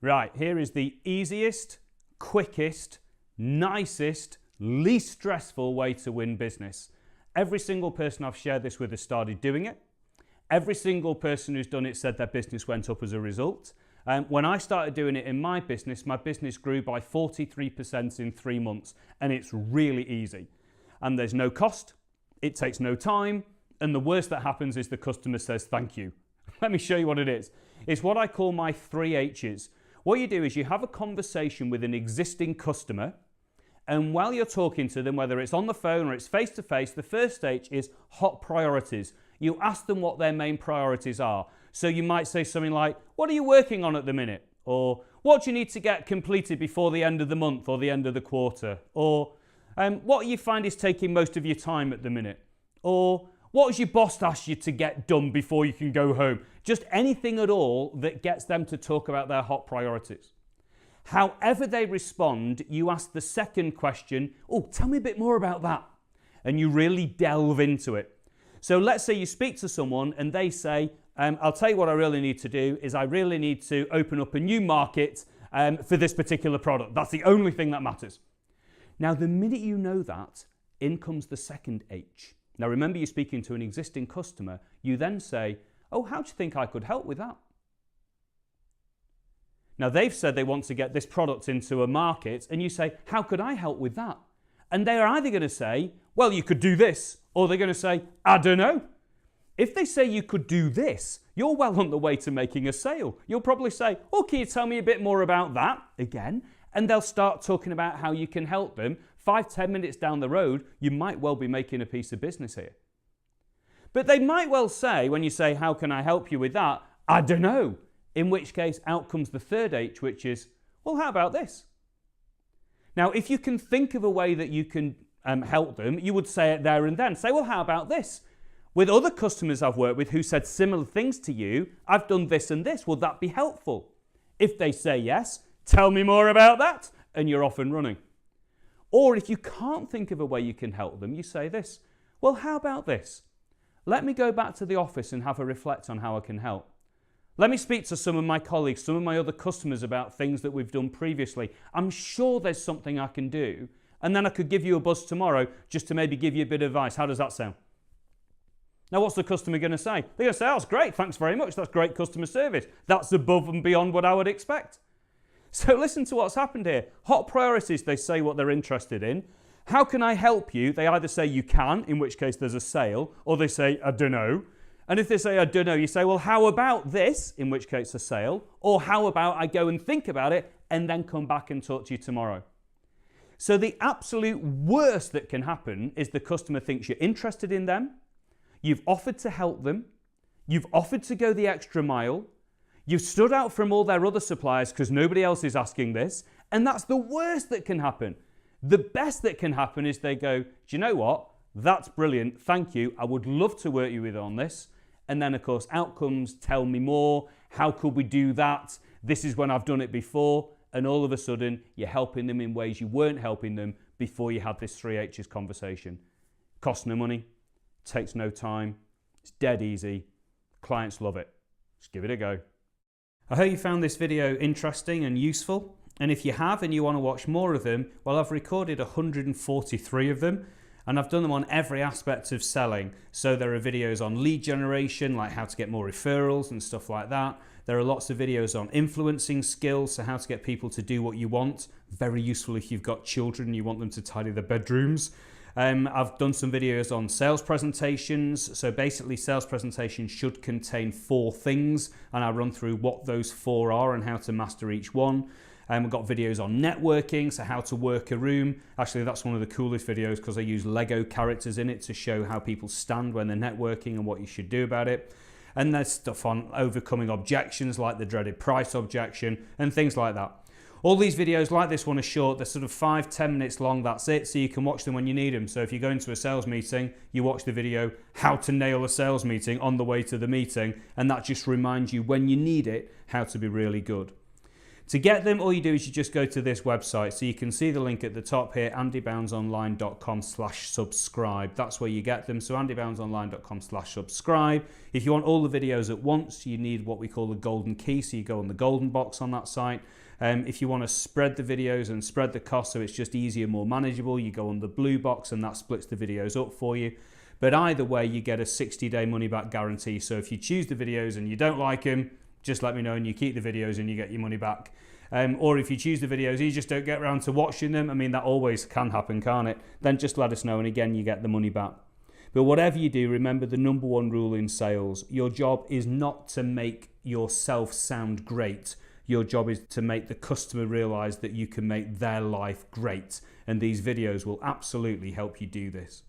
Right, here is the easiest, quickest, nicest, least stressful way to win business. Every single person I've shared this with has started doing it. Every single person who's done it said their business went up as a result. When I started doing it in my business grew by 43% in 3 months, and it's really easy. And there's no cost, it takes no time, and the worst that happens is the customer says thank you. Let me show you what it is. It's what I call my 3 H's. What you do is you have a conversation with an existing customer, and while you're talking to them, whether it's on the phone or it's face-to-face, the first H is hot priorities. You ask them what their main priorities are. So you might say something like, what are you working on at the minute? Or what do you need to get completed before the end of the month or the end of the quarter? Or what do you find is taking most of your time at the minute? Or what has your boss asked you to get done before you can go home? Just anything at all that gets them to talk about their hot priorities. However they respond, you ask the second question, oh, tell me a bit more about that. And you really delve into it. So let's say you speak to someone and they say, I'll tell you what I really need to do is I really need to open up a new market for this particular product. That's the only thing that matters. Now, the minute you know that, in comes the second H. Now, remember, you're speaking to an existing customer. You then say, oh, how do you think I could help with that? Now, they've said they want to get this product into a market, and you say, how could I help with that? And they're either going to say, well, you could do this, or they're going to say, I don't know. If they say you could do this, you're well on the way to making a sale. You'll probably say, oh, can you tell me a bit more about that again? And they'll start talking about how you can help them. 5-10 minutes down the road, you might well be making a piece of business here. But they might well say, when you say, how can I help you with that? I don't know. In which case, out comes the third H, which is, well, how about this? Now, if you can think of a way that you can help them, you would say it there and then. Say, well, how about this? With other customers I've worked with who said similar things to you, I've done this and this. Would that be helpful? If they say yes, tell me more about that, and you're off and running. Or if you can't think of a way you can help them, you say this. Well, how about this? Let me go back to the office and have a reflect on how I can help. Let me speak to some of my colleagues, some of my other customers about things that we've done previously. I'm sure there's something I can do. And then I could give you a buzz tomorrow just to maybe give you a bit of advice. How does that sound? Now, what's the customer going to say? They're going to say, oh, that's great, thanks very much. That's great customer service. That's above and beyond what I would expect. So listen to what's happened here. Hot priorities, they say what they're interested in. How can I help you? They either say you can, in which case there's a sale, or they say, I don't know. And if they say, I don't know, you say, well, how about this, in which case a sale, or how about I go and think about it and then come back and talk to you tomorrow. So the absolute worst that can happen is the customer thinks you're interested in them, you've offered to help them, you've offered to go the extra mile, you've stood out from all their other suppliers because nobody else is asking this, and that's the worst that can happen. The best that can happen is they go, do you know what? That's brilliant, thank you, I would love to work you with on this. And then, of course, outcomes, tell me more, how could we do that? This is when I've done it before. And all of a sudden, you're helping them in ways you weren't helping them before you had this 3 H's conversation. Costs no money, takes no time, it's dead easy, clients love it. Just give it a go. I hope you found this video interesting and useful. And if you have and you want to watch more of them, well, I've recorded 143 of them. And I've done them on every aspect of selling. So there are videos on lead generation, like how to get more referrals and stuff like that. There are lots of videos on influencing skills, so how to get people to do what you want. Very useful if you've got children and you want them to tidy their bedrooms. I've done some videos on sales presentations. So basically, sales presentations should contain 4 things, and I run through what those 4 are and how to master each one. We've got videos on networking, so how to work a room. Actually, that's one of the coolest videos because I use Lego characters in it to show how people stand when they're networking and what you should do about it. And there's stuff on overcoming objections like the dreaded price objection and things like that. All these videos like this one are short. They're sort of 5-10 minutes long, that's it. So you can watch them when you need them. So if you go into a sales meeting, you watch the video, how to nail a sales meeting on the way to the meeting. And that just reminds you when you need it, how to be really good. To get them, all you do is you just go to this website. So you can see the link at the top here, andyboundsonline.com/subscribe. That's where you get them. So andyboundsonline.com/subscribe. If you want all the videos at once, you need what we call the golden key. So you go on the golden box on that site. If you want to spread the videos and spread the cost so it's just easier, more manageable, you go on the blue box and that splits the videos up for you. But either way, you get a 60-day money-back guarantee. So if you choose the videos and you don't like them, just let me know and you keep the videos and you get your money back. Or if you choose the videos and you just don't get around to watching them, I mean, that always can happen, can't it? Then just let us know and again, you get the money back. But whatever you do, remember the number one rule in sales. Your job is not to make yourself sound great. Your job is to make the customer realize that you can make their life great. And these videos will absolutely help you do this.